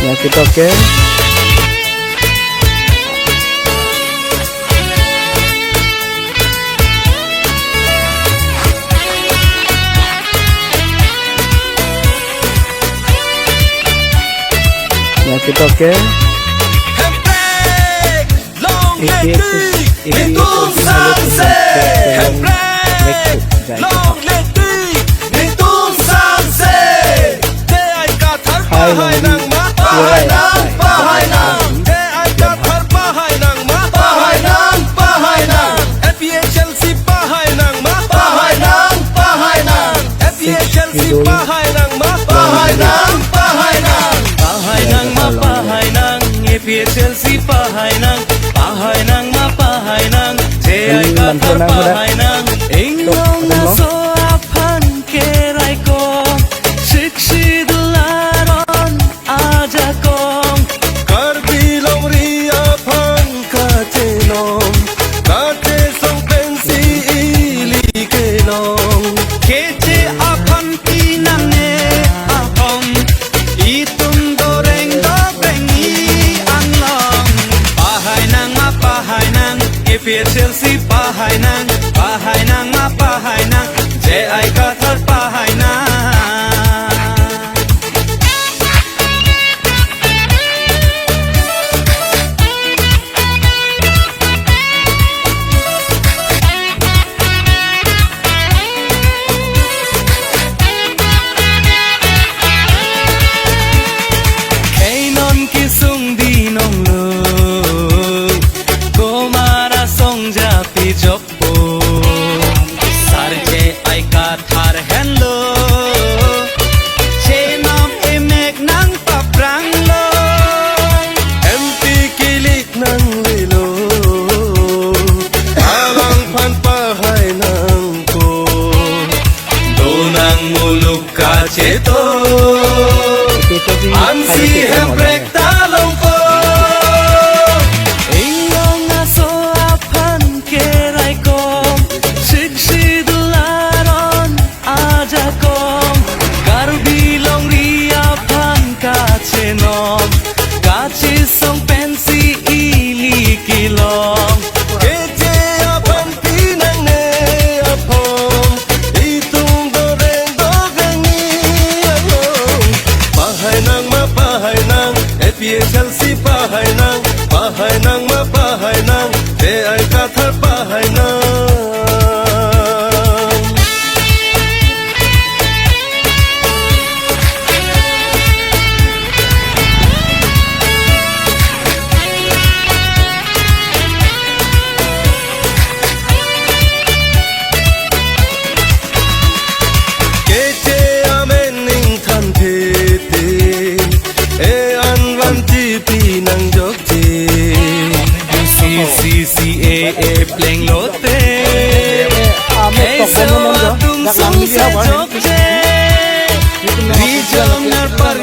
Nyakit oke. Nyakit oke. Chelsea pahay nang mapahay nang Jai kata pahay nang Ingong na soapan kerai kong Shikshi dularon aja kong Karbilong riapan katenong Kate song pensi ili kenong Kece apan pinang ne apong Itong doreng doreng Chelsea pahay nang mapahay nang Jai ay kathar pahay nang Kainon kisung dinong lu Jokpo sarje ay kathar henlo chenam emek nang paprang lo empty kilik nang lilo alang pan pahay nang ko donang muluk kaceto ansi hemprek talong ko Song pensi ili kilong Kece apan pinang ne apong Itong doreng doreng ni along Pahay nang mapahay nang Chelsea pahay nang mapahay nang Te ay kathar pahay nang Pinang jokje CCAA pleng lote Eso atum sung se jokje Rijong nar par